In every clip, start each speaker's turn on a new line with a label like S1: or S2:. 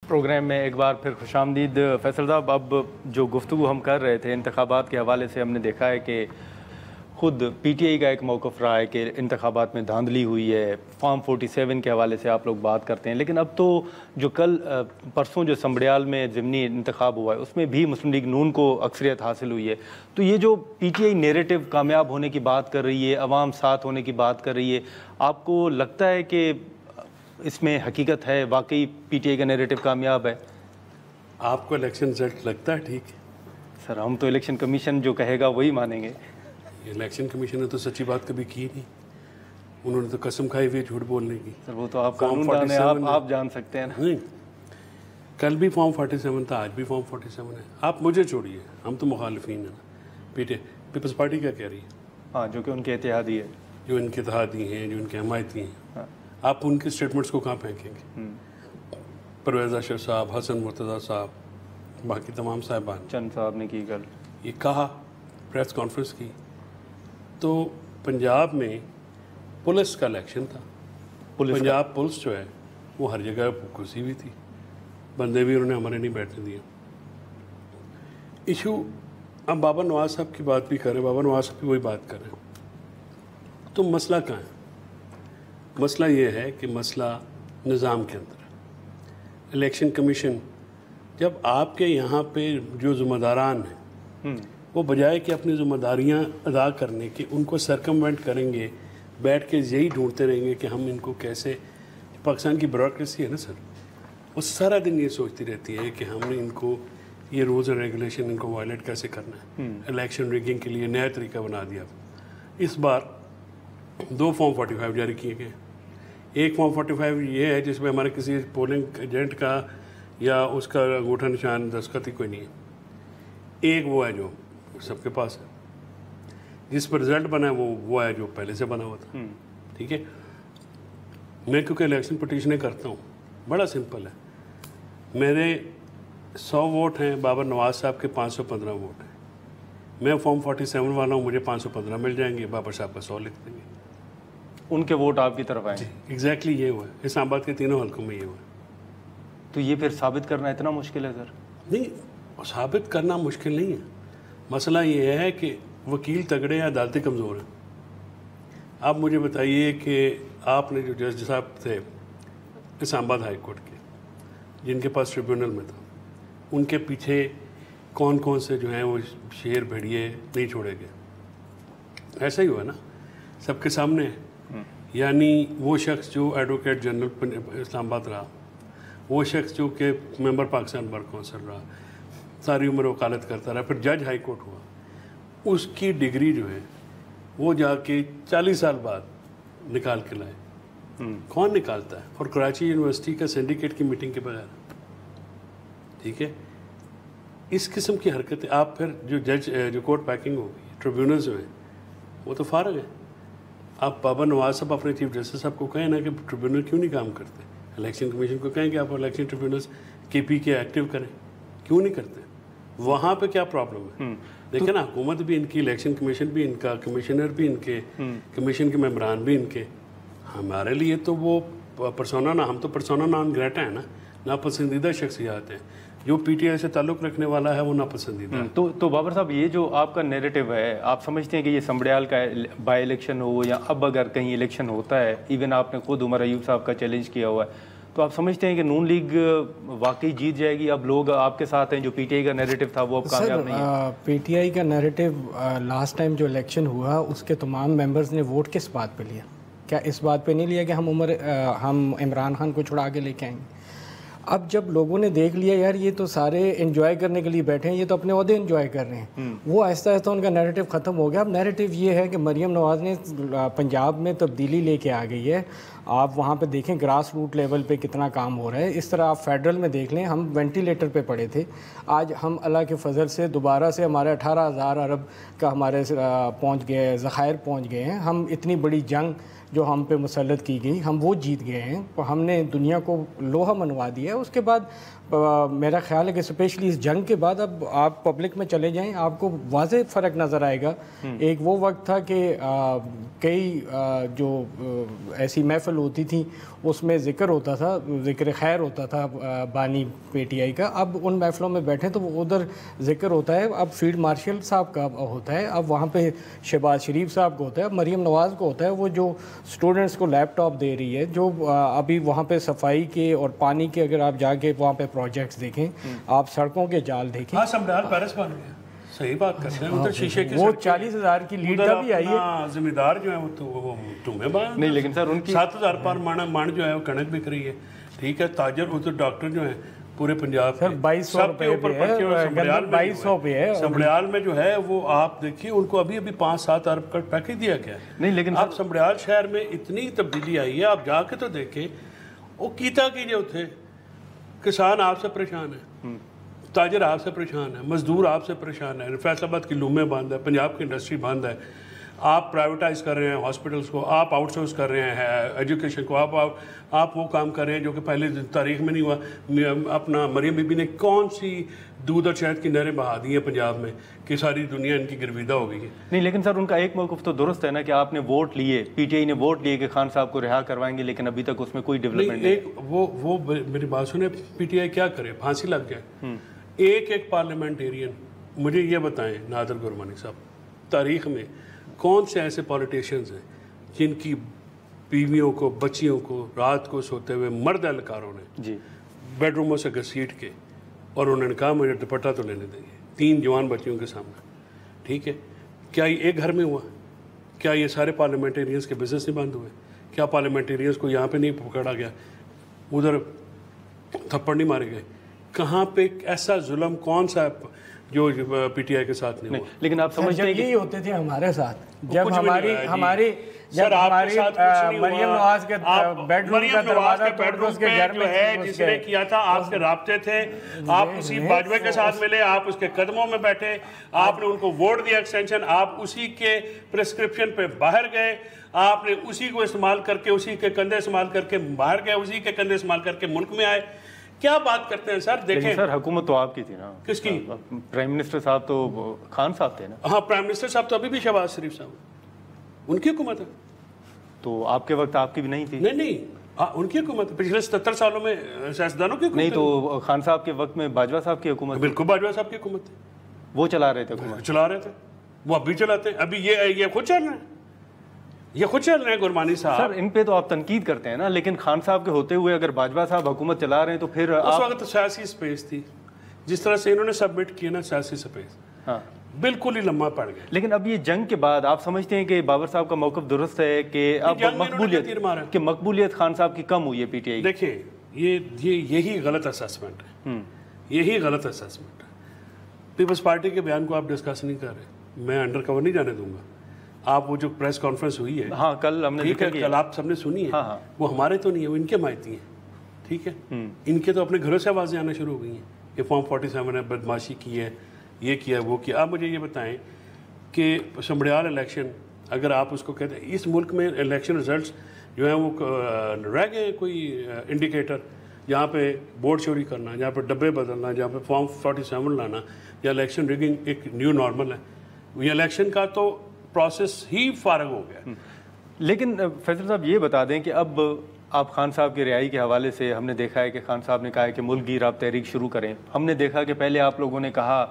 S1: Programme में एक बार फिर खुशामदीद। फैसल साहब, अब जो गुफ्तगू हम कर रहे थे इंतखाबात के हवाले से, हमने देखा है कि ख़ुद पीटीआई का एक मौक़िफ़ रहा है कि इंतखाबात में धांधली हुई है। फॉर्म 47 के हवाले से आप लोग बात करते हैं, लेकिन अब तो जो कल परसों जो संबड़ियाल में ज़िमनी इंतखाब हुआ है उसमें भी मुस्लिम लीग नून को अक्सरियत हासिल हुई है। तो ये जो पीटीआई नेरेटिव कामयाब होने की बात कर रही है, अवाम साथ होने की बात कर रही है, आपको लगता है कि इसमें हकीकत है, वाकई पीटीआई का नैरेटिव कामयाब है?
S2: आपको इलेक्शन रिजल्ट लगता है ठीक?
S1: सर, हम तो इलेक्शन कमीशन जो कहेगा वही मानेंगे।
S2: इलेक्शन कमीशन ने तो सच्ची बात कभी की नहीं, उन्होंने तो कसम खाई हुई झूठ बोलने की।
S1: सर, वो तो आप कानूनदान हैं, आप जान सकते हैं ना।
S2: नहीं, कल भी फॉर्म 47 था, आज भी फॉर्म 47 है। आप मुझे छोड़िए, हम तो मुखालिफिन हैं ना। पीपल्स पार्टी क्या कह रही है?
S1: हाँ, जो कि उनके इत्तेहादी है,
S2: जो इनके इत्तेहादी हैं, जो इनके हमायती हैं। हाँ। आप उनके स्टेटमेंट्स को कहाँ फेंकेंगे? परवेज़ अशरफ साहब, हसन मुर्तज़ा साहब, बाकी तमाम साहिबान,
S1: चंद साहब ने की कल
S2: ये कहा, प्रेस कॉन्फ्रेंस की। तो पंजाब में पुलिस का इलेक्शन था। पंजाब पुलिस जो है वो हर जगह घुसी हुई थी, बंदे भी उन्होंने हमारे नहीं बैठने दिए। इशू अब बाबर नवाज साहब की बात भी कर रहे हैं, बाबर नवाज साहब की वही बात कर रहे हैं। तो मसला कहाँ है? मसला ये है कि मसला निज़ाम के अंदर है। इलेक्शन कमीशन, जब आपके यहाँ पे जो ज़िम्मेदारान हैं वो बजाय कि अपनी ज़िम्मेदारियाँ अदा करने की उनको सरकमवेंट करेंगे, बैठ के यही ढूंढते रहेंगे कि हम इनको कैसे, पाकिस्तान की ब्यूरोक्रेसी है ना सर, वो सारा दिन ये सोचती रहती है कि हमने इनको ये रूल्स एंड रेगुलेशन इनको वायलेट कैसे करना है। इलेक्शन रिगिंग के लिए नया तरीका बना दिया। इस बार 2 फॉर्म 45 जारी किए गए। एक फॉर्म 45 ये है जिसमें हमारे किसी पोलिंग एजेंट का या उसका अंगूठा निशान दस्तखत ही कोई नहीं है। एक वो है जो सबके पास है, जिस पर रिजल्ट बना है वो है जो पहले से बना हुआ था। ठीक है, मैं क्योंकि इलेक्शन पिटीशनें करता हूँ, बड़ा सिंपल है। मेरे 100 वोट हैं, बाबर नवाज साहब के 515 वोट हैं। मैं फॉर्म 47 वाला हूँ, मुझे 515 मिल जाएंगे, बाबर साहब का 100 लिख देंगे,
S1: उनके वोट आपकी तरफ आए।
S2: एग्जैक्टली ये हुआ है। इस्लामाबाद के तीनों हल्कों में ये हुआ है।
S1: तो ये फिर साबित करना इतना मुश्किल है सर?
S2: नहीं, साबित करना मुश्किल नहीं है। मसला ये है कि वकील तगड़े हैं, अदालतें कमज़ोर हैं। आप मुझे बताइए कि आपने जो जज साहब थे इस्लामाबाद हाई कोर्ट के, जिनके पास ट्रिब्यूनल में था, उनके पीछे कौन कौन से जो हैं वो शेर भेड़िए नहीं छोड़े गए? ऐसा ही हुआ ना, सबके सामने। यानी वो शख्स जो एडवोकेट जनरल इस्लामाबाद रहा, वो शख्स जो कि मेंबर पाकिस्तान बार काउंसिल रहा, सारी उम्र वकालत करता रहा, फिर जज हाई कोर्ट हुआ, उसकी डिग्री जो है वो जाके 40 साल बाद निकाल के लाए। कौन निकालता है? और कराची यूनिवर्सिटी का सिंडिकेट की मीटिंग के बगैर। ठीक है, इस किस्म की हरकतें आप फिर जो कोर्ट पैकिंग होगी ट्रिब्यूनल्स में, वो तो फारग है। आप बाबर नवाज साहब अपने चीफ जस्टिस साहब को कहें ना कि ट्रिब्यूनल क्यों नहीं काम करते, इलेक्शन कमीशन को कहें कि आप इलेक्शन ट्रिब्यूनल्स KP के एक्टिव करें, क्यों नहीं करते? वहाँ पे क्या प्रॉब्लम है? देखिए ना, हुकूमत भी इनकी, इलेक्शन कमीशन भी इनका, कमिश्नर भी इनके, कमीशन के मेंबरान भी इनके। हमारे लिए तो वो परसोना ना, हम तो परसोना नॉन ग्रेटा है ना, नापसंदीदा शख्सियात हैं। जो PTI से ताल्लुक़ रखने वाला है वो नापसंदीदा है।
S1: तो बाबर साहब, ये जो आपका नैरेटिव है, आप समझते हैं कि ये संबड़ियाल का बाई इलेक्शन हो या अब अगर कहीं इलेक्शन होता है, इवन आपने खुद उमर अयूब साहब का चैलेंज किया हुआ है, तो आप समझते हैं कि नून लीग वाकई जीत जाएगी? अब लोग आपके साथ हैं, जो PTI का नैरेटिव था वो अब कामयाब नहीं है?
S3: PTI का नैरेटिव लास्ट टाइम जो इलेक्शन हुआ उसके तमाम मेंबर्स ने वोट किस बात पे लिया? क्या इस बात पे नहीं लिया कि हम इमरान खान को छुड़ा के लेके आएंगे? अब जब लोगों ने देख लिया यार ये तो सारे एंजॉय करने के लिए बैठे हैं, ये तो अपने ओहदे एंजॉय कर रहे हैं, वो आहिस्ता आहिस्ता उनका नैरेटिव ख़त्म हो गया। अब नैरेटिव ये है कि मरीम नवाज़ ने पंजाब में तब्दीली लेके आ गई है। आप वहाँ पे देखें ग्रास रूट लेवल पे कितना काम हो रहा है। इस तरह आप फेडरल में देख लें, हम वेंटिलेटर पे पड़े थे, आज हम अल्लाह के फजल से दोबारा से हमारे 18,000 अरब का हमारे पहुँच गए, ज़खायर पहुँच गए हैं। हम इतनी बड़ी जंग जो हम पे मुसल्लत की गई, हम वो जीत गए हैं। तो हमने दुनिया को लोहा मनवा दिया है। उसके बाद मेरा ख्याल है कि स्पेशली इस जंग के बाद अब आप पब्लिक में चले जाएं, आपको वाज़ेह फ़र्क नज़र आएगा। एक वो वक्त था कि कई जो ऐसी महफ़िल होती थी उसमें ज़िक्र होता था, ज़िक्र खैर होता था बानी PTI का। अब उन महफ़िलों में बैठे तो उधर ज़िक्र होता है, अब फील्ड मार्शल साहब का होता है, अब वहाँ पे शहबाज शरीफ साहब को होता है, अब मरीम नवाज़ को होता है। वो जो स्टूडेंट्स को लैपटॉप दे रही है, जो अभी वहाँ पे सफाई के और पानी के, अगर आप जाके वहाँ पे प्रोजेक्ट्स देखें, आप सड़कों के जाल देखें।
S2: हाँ, समडाल पैरिस बन गया, सही बात करते हैं। उधर शीशे की
S3: वो 40,000 की लीड का भी आई है।
S2: जिम्मेदार जो है वो तो वो तुम्हें बात
S1: नहीं, लेकिन सर उनकी
S2: 7,000 पर माण जो है वो कणक बिक रही है। ठीक है, ताजर उधर डॉक्टर जो है पूरे पंजाब
S3: सर 2200 रुपए पे है।
S2: संबड़ियाल में जो है वो आप देखिए, उनको अभी 5-7 अरब का पैकेज दिया गया है।
S1: नहीं, लेकिन
S2: आप संबड़ियाल शहर में इतनी तब्दीली आई है, आप जाके तो देखें। वो कीता की जो थे, किसान आपसे परेशान है, ताजर आपसे परेशान है, मजदूर आपसे परेशान है, फैसलाबाद की लूमें बंद है, पंजाब की इंडस्ट्री बंद है। आप प्राइवेटाइज कर रहे हैं हॉस्पिटल्स को, आप आउटसोर्स कर रहे हैं एजुकेशन को, आप वो काम कर रहे हैं जो कि पहले तारीख में नहीं हुआ। अपना मरियम बीबी ने कौन सी दूध और शहद की नहरें बहा दी हैं पंजाब में कि सारी दुनिया इनकी गिरविदा हो गई है।
S1: नहीं, लेकिन सर उनका एक मौक़िफ़ तो दुरुस्त है ना कि आपने वोट लिए, PTI ने वोट लिए कि खान साहब को रिहा करवाएंगे, लेकिन अभी तक उसमें कोई डेवलपमेंट नहीं।
S2: एक वो मेरी बात सुने, PTI क्या करे, फांसी लग जाए। एक पार्लियामेंटेरियन, मुझे ये बताएं नादर गुरमानी साहब, तारीख में कौन से ऐसे पॉलिटिशियंस हैं जिनकी बीवियों को, बच्चियों को रात को सोते हुए मर्द एहलकारों ने
S1: जी
S2: बेडरूमों से घसीट के, और उन्होंने कहा मुझे दुपट्टा तो लेने देंगे 3 जवान बच्चियों के सामने। ठीक है, क्या ये एक घर में हुआ? क्या ये सारे पार्लियामेंटेरियंस के बिजनेस नहीं बंद हुए? क्या पार्लियामेंटेरियंस को यहाँ पे नहीं पकड़ा गया, उधर थप्पड़ नहीं मारे गए? कहाँ पे ऐसा जुल्म कौन सा जो PTI के साथ नहीं हुआ?
S1: लेकिन आप समझते हैं कि
S3: यही होते थे हमारे साथ, जब
S2: हमारी
S3: मरियम नवाज के बेडरूम का दरवाजा तोड़ के घर में
S2: है जिसने किया था, आपसे राब्ते थे, आप उसी बाजवा के साथ मिले, आप उसके कदमों में बैठे, आपने उनको वोट दिया एक्सटेंशन, आप उसी के प्रिस्क्रिप्शन पे बाहर गए, आपने उसी को इस्तेमाल करके, उसी के कंधे इस्तेमाल करके बाहर गए, उसी के कंधे इस्तेमाल करके मुल्क में आए। क्या बात करते हैं सर? देखें
S1: सर, हुकूमत तो आपकी थी ना।
S2: किसकी?
S1: प्राइम मिनिस्टर साहब तो खान साहब थे ना।
S2: हाँ, प्राइम मिनिस्टर साहब तो अभी भी शहबाज शरीफ साहब, उनकी हुकूमत है।
S1: तो आपके वक्त आपकी भी नहीं थी?
S2: नहीं, उनकी हुकूमत पिछले 77 सालों में सियासतदानों की
S1: नहीं, तो खान साहब के वक्त में बाजवा साहब की हुकूमत?
S2: बिल्कुल, बाजवा साहब की हुकूमत थी,
S1: वो चला रहे थे हुकूमत।
S2: चला रहे थे, वो अभी चलाते हैं। अभी ये खुद चल रहे हैं, ये खुद चल रहे हैं गुरमानी साहब।
S1: सर, इन पे तो आप तनकीद करते हैं ना, लेकिन खान साहब के होते हुए अगर बाजवा साहब हुकूमत चला रहे हैं तो फिर
S2: उस वक्त सियासी स्पेस थी, जिस तरह से इन्होंने सबमिट किया ना सियासी स्पेस,
S1: हाँ,
S2: बिल्कुल ही लम्बा पड़ गया।
S1: लेकिन अब ये जंग के बाद आप समझते हैं कि बाबर साहब का मौक़िफ़ दुरुस्त है कि अब मकबूलियत खान साहब की कम हुई है PTI?
S2: देखिए, यही गलत असेसमेंट है, यही गलत असेसमेंट है। पीपल्स पार्टी के बयान को आप डिस्कस नहीं कर रहे, मैं अंडर कवर नहीं जाने दूंगा। आप वो जो प्रेस कॉन्फ्रेंस हुई है,
S1: हाँ, कल हमने
S2: ठीक है, कल आप सबने सुनी है,
S1: हाँ,
S2: वो हमारे तो नहीं है, वो इनके मायती हैं। ठीक है, इनके तो अपने घरों से आवाज़ें आना शुरू हो गई हैं कि फॉर्म 47 है, बदमाशी की है, ये किया, वो किया। आप मुझे ये बताएं कि संबड़ियाल इलेक्शन, अगर आप उसको कहते हैं, इस मुल्क में इलेक्शन रिजल्ट्स जो है वो रह गए कोई इंडिकेटर, जहाँ पे वोट चोरी करना, जहाँ पे डब्बे बदलना, जहाँ पे फॉर्म 47 लाना, या इलेक्शन रिगिंग एक न्यू नॉर्मल है? ये इलेक्शन का तो प्रोसेस ही फारग हो गया।
S1: लेकिन फैसल साहब ये बता दें कि अब आप खान साहब की रिहाई के हवाले से हमने देखा है कि खान साहब ने कहा है कि मुल्क गिर आप तहरीक शुरू करें। हमने देखा कि पहले आप लोगों ने कहा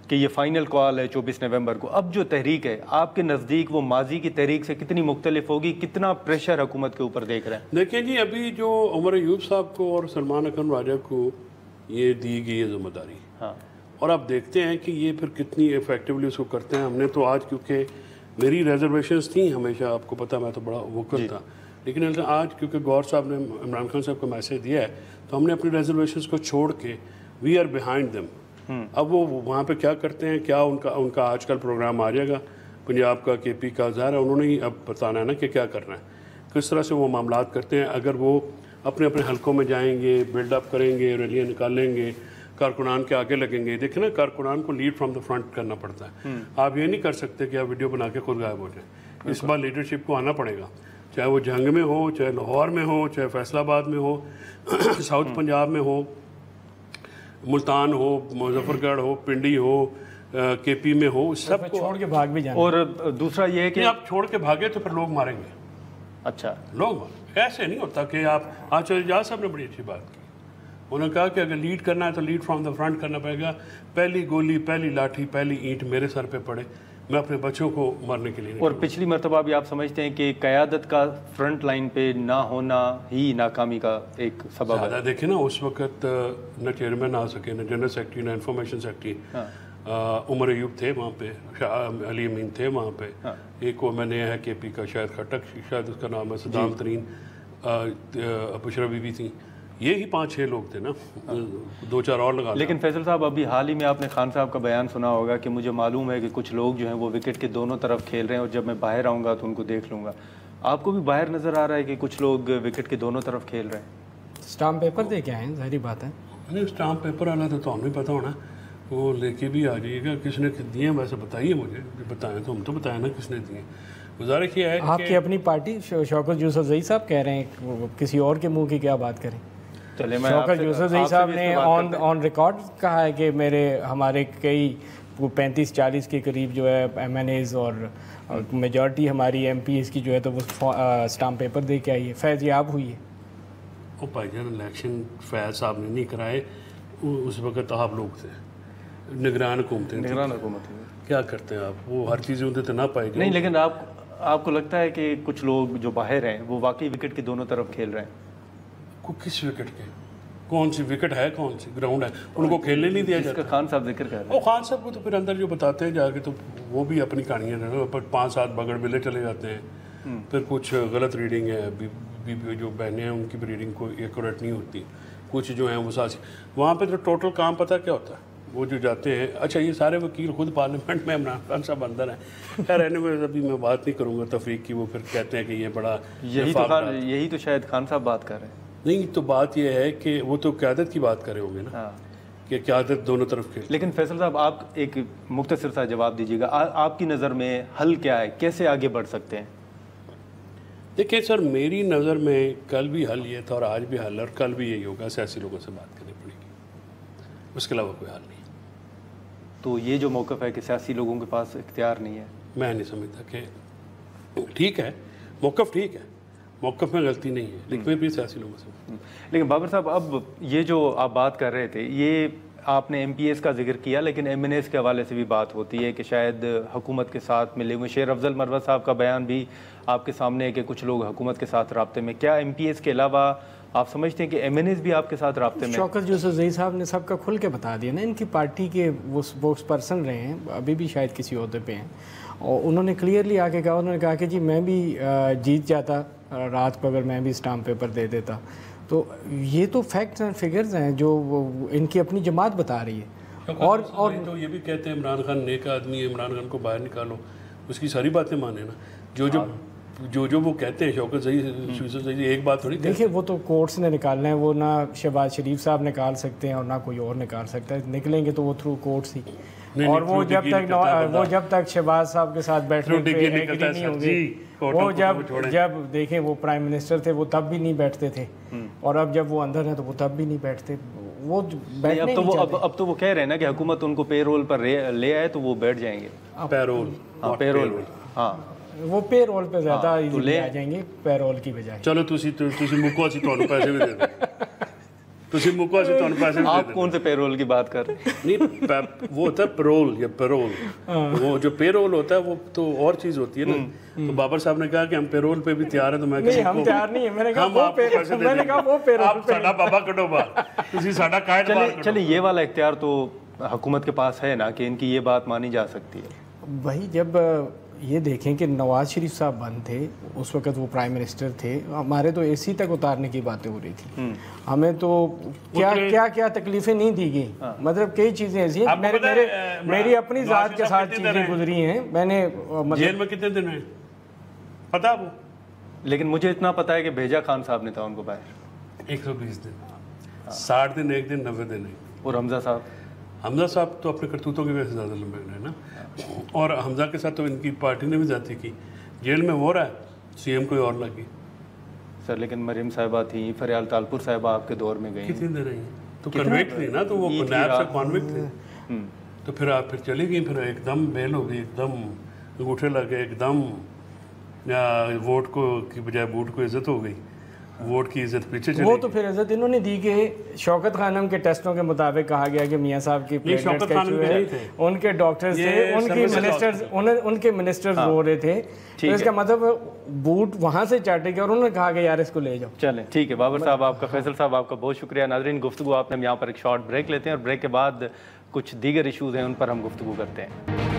S1: कि ये फाइनल कॉल है 24 नवंबर को। अब जो तहरीक है आपके नज़दीक वो माजी की तहरीक से कितनी मुख्तलिफ होगी? कितना प्रेशर हुकूमत के ऊपर देख रहे हैं?
S2: देखिए जी, अभी जो उमर अयूब साहब को और सलमान अकरम राजा को ये दी गई है जिम्मेदारी,
S1: हाँ, और
S2: आप देखते हैं कि ये फिर कितनी इफेक्टिवली उसको करते हैं। हमने तो आज, क्योंकि मेरी रिजर्वेशंस थी हमेशा, आपको पता मैं तो बड़ा वोकल था, लेकिन आज क्योंकि गौर साहब ने इमरान खान साहब को मैसेज दिया है, तो हमने अपनी रिजर्वेशंस को छोड़ के वी आर बिहाइंड देम। अब वो वहाँ पे क्या करते हैं, क्या उनका आजकल प्रोग्राम आ जाएगा पंजाब का, KP का, ज़ाहिर है उन्होंने ही अब बताना है ना कि क्या करना है, किस तरह से वो मामलात करते हैं। अगर वो अपने अपने हलकों में जाएंगे, बिल्डअप करेंगे, रैलियाँ निकालेंगे, कारकुनान के आगे लगेंगे। देखिए ना, कारकुनान को लीड फ्रॉम द फ्रंट करना पड़ता है। आप ये नहीं कर सकते कि आप वीडियो बना के खुद गायब हो जाए। इस बार लीडरशिप को आना पड़ेगा। चाहे वो जंग में हो, चाहे लाहौर में हो, चाहे फैसलाबाद में हो, साउथ पंजाब में हो, मुल्तान हो, मुजफ्फरगढ़ हो, पिंडी हो, केपी में हो, सब
S3: छोड़ के भाग भी जाए।
S1: और दूसरा ये है कि
S2: आप छोड़ के भागे तो फिर लोग मारेंगे।
S1: अच्छा,
S2: लोग ऐसे नहीं होता कि आप आचार्य एजाज साहब ने बड़ी अच्छी बात की। उन्होंने कहा कि अगर लीड करना है तो लीड फ्रॉम द फ्रंट करना पड़ेगा। पहली गोली, पहली लाठी, पहली ईंट मेरे सर पे पड़े, मैं अपने बच्चों को मारने के लिए नहीं।
S1: और पिछली मरतबा भी आप समझते हैं कि क़यादत का फ्रंट लाइन पे ना होना ही नाकामी का एक सबब है।
S2: देखें ना, उस वक्त न चेयरमैन आ सके, न जनरल सेक्रेटरी, न इंफॉर्मेशन सेक्रेटरी। उमर अयूब थे वहाँ पे, शाह अली अमीन थे वहाँ पे। एक वो मैंने है केपी का शायद खटक, शायद उसका नाम है, सदाम तरीन, बुशरा बीबी थी। ये ही 5-6 लोग थे ना, 2-4 और लगा।
S1: लेकिन फैसल साहब, अभी हाल ही में आपने खान साहब का बयान सुना होगा कि मुझे मालूम है कि कुछ लोग जो हैं वो विकेट के दोनों तरफ खेल रहे हैं और जब मैं बाहर आऊँगा तो उनको देख लूँगा। आपको भी बाहर नज़र आ रहा है कि कुछ लोग विकेट के दोनों तरफ खेल रहे हैं?
S3: स्टाम्प पेपर दे के आए हैं, जाहिर बात है।
S2: नहीं, स्टाम्प पेपर वाला तो हमें पता होना, वो लेके भी आ जाइएगा। किसने दिए वैसे बताइए मुझे, बताएं तो हम तो बताएं ना किसने दिए। गुजारिश ये है
S3: आपकी अपनी पार्टी शौकत यूसुफ जई साहब कह रहे हैं, किसी और के मुंह की क्या बात करें।
S1: चले, मैं
S3: शौकत यूसुफ जई साहब ने ऑन रिकॉर्ड कहा है कि हमारे कई 35-40 के करीब जो है MNAs और मेजॉरिटी हमारी MPs की जो है तो वो स्टाम्प पेपर दे के आई है। फैज़ याब हुई है।
S2: वो भाईजान इलेक्शन फैज़ साहब ने नहीं कराए, उस वक्त आप लोग थे निगरान हुकूमत क्या करते हैं आप, वो हर चीज़ उनसे तो ना पाएगी।
S1: नहीं, लेकिन आपको लगता है कि कुछ लोग जो बाहर हैं वो वाकई विकेट के दोनों तरफ खेल रहे हैं?
S2: किस विकेट के? कौन सी विकेट है, कौन सी ग्राउंड है, उनको खेलने नहीं दिया जाता।
S1: खान साहब जिक्र कर रहे हैं।
S2: वो खान साहब को तो फिर अंदर जो बताते हैं जाके, तो वो भी अपनी कहानियाँ ना, पर 5-7 बगड़ बिले चले जाते हैं। फिर कुछ गलत रीडिंग है, जो बहनें हैं उनकी भी रीडिंग को एक्यूरेट नहीं होती, कुछ जो हैं वो साथ। वहाँ पे तो टोटल काम पता क्या होता है, वो जो जाते हैं। अच्छा, ये सारे वकील खुद पार्लियामेंट में इमरान खान साहब अंदर हैं। खैर एनीवेज, अभी मैं बात नहीं करूँगा तफरीक की। वो फिर कहते हैं कि ये बड़ा
S1: यही तो शायद खान साहब बात कर रहे हैं।
S2: नहीं, तो बात यह है कि वो तो क़यादत की बात कर रहे होंगे ना, कि क़यादत दोनों तरफ खेल।
S1: लेकिन फैसल साहब, आप एक मुख्तसर सा जवाब दीजिएगा, आपकी नज़र में हल क्या है, कैसे आगे बढ़ सकते हैं?
S2: देखिए सर, मेरी नज़र में कल भी हल ये था और आज भी हल, और कल भी यही होगा, सियासी लोगों से बात करनी पड़ेगी, उसके अलावा कोई हल नहीं।
S1: तो ये जो मौक़िफ़ है कि सियासी लोगों के पास इख्तियार नहीं है, मैं
S2: नहीं समझता कि ठीक है, मौक़िफ़ ठीक है, मौक़िफ़ में गलती नहीं है, लेकिन भी सियासी लोगों से।
S1: लेकिन बाबर साहब, अब ये जो आप बात कर रहे थे, ये आपने MPs का जिक्र किया, लेकिन MNAs के हवाले से भी बात होती है कि शायद हुकूमत के साथ मिले हुए। शेर अफजल मरवत साहब का बयान भी आपके सामने है कि कुछ लोग हुकूमत के साथ राब्ते में। क्या MPs के अलावा आप समझते हैं कि MNAs भी आपके साथ राब्ते में?
S3: शौकत यूसुफ जई साहब ने सबका खुल के बता दिया ना, इनकी पार्टी के वो स्पोक्स पर्सन रहे हैं, अभी भी शायद किसी ओहदे पे हैं, और उन्होंने क्लियरली आके कहा, उन्होंने कहा कि जी मैं भी जीत जाता रात को अगर मैं भी स्टाम्प पेपर दे देता। तो ये तो फैक्ट्स एंड फिगर्स हैं जो इनकी अपनी जमात बता रही है। और
S2: तो ये भी कहते हैं इमरान खान नेक आदमी है, इमरान खान को बाहर निकालो, उसकी सारी बातें माने ना। जो वो कहते हैं शौकत जई, एक बात थोड़ी।
S3: देखिए, वो तो कोर्ट्स ने निकालना है, वो ना शहबाज शरीफ साहब निकाल सकते हैं और ना कोई और निकाल सकता है। निकलेंगे तो वो थ्रू कोर्ट्स ही, और वो जब तक शहबाज साहब के साथ बैठने पे एग्री नहीं होंगे, वो जब देखें वो प्राइम मिनिस्टर थे वो तब भी नहीं बैठते थे, और अब जब वो अंदर हैं तो वो तब भी नहीं बैठते। वो बैठने
S1: अब तो वो कह रहे हैं ना कि हुकूमत उनको पेरोल पर ले आए तो वो बैठ जाएंगे। पेरोल, हाँ,
S3: वो पेरोल पे ज़्यादा ले आ जाएंगे पैरोल की बजाय।
S2: चलो तुसी मुको सी ਤੁਹਾਨੂੰ पैसे भी दे दो, तुसी मुको सी ਤੁਹਾਨੂੰ पैसे भी दे दो।
S1: आप कौन से पेरोल की बात कर रहे हैं?
S2: नहीं, वो होता है पेरोल या पेरोल, वो जो पेरोल होता है वो तो और चीज़ होती है ना। तो बाबर साहब ने कहा कि हम पेरोल पे भी तैयार हैं, तो मैं
S3: नहीं, हम तैयार नहीं है। मैंने कहा वो पेरोल,
S2: आप साडा बाबा कटो बाहर, तुसी साडा काट बाहर कटो।
S1: चलिए, ये वाला इख्तियार तो हुकूमत के पास है ना कि इनकी ये बात मानी जा सकती है।
S3: भाई, जब ये देखें कि नवाज शरीफ साहब बंद थे, उस वक्त वो प्राइम मिनिस्टर थे, हमारे तो AC तक उतारने की बातें हो रही थी, हमें तो क्या तकलीफें नहीं दी गई। मतलब कई चीज़ें ऐसी हैं, मेरी अपनी ज़ात के साथ चीज़ें गुजरी हैं। मैंने
S2: जेल में कितने दिन है पता वो,
S1: लेकिन मुझे इतना पता है कि भेजा खान साहब ने था उनको बाहर
S2: 120 दिन, 60 दिन, 1 दिन, 90 दिन।
S1: और हमजा साहब
S2: तो अपने करतूतों की वजह से ज़्यादा लंबे है ना, और हमजा के साथ तो इनकी पार्टी ने भी जाती की। जेल में वो रहा है, CM कोई और लगी।
S1: सर लेकिन मरियम साहिबा थी, फरियाल तालपुर साहिबा आपके दौर में गई।
S2: कितनी देर रही तो कन्विक्ट थी ना, तो वो नैब से कॉन्विक्ट थे। तो फिर आप फिर चली गई, फिर एकदम बेल हो गई, एकदम अंगूठे लग गए, एकदम वोट को की बजाय बूट को इज्जत हो गई, वोट की इज्जत पीछे चली।
S3: वो तो फिर इज्जत इन्होंने दी कि शौकत खानम के टेस्टों के मुताबिक कहा गया कि मियां साहब की
S2: शौकत खानम के नहीं थे,
S3: उनके डॉक्टर्स थे, उनके मिनिस्टर्स रो रहे थे। तो इसका मतलब बूट वहां से चाटे गया और उन्होंने कहा कि यार इसको ले जाओ।
S1: चलें ठीक है, बाबर साहब आपका, फैसल साहब आपका बहुत शुक्रिया। नाज़रीन, गुफ्तगू आपने, हम यहाँ पर एक शॉर्ट ब्रेक लेते हैं और ब्रेक के बाद कुछ दीगर इशूज़ हैं उन पर हम गुफ्तगू करते हैं।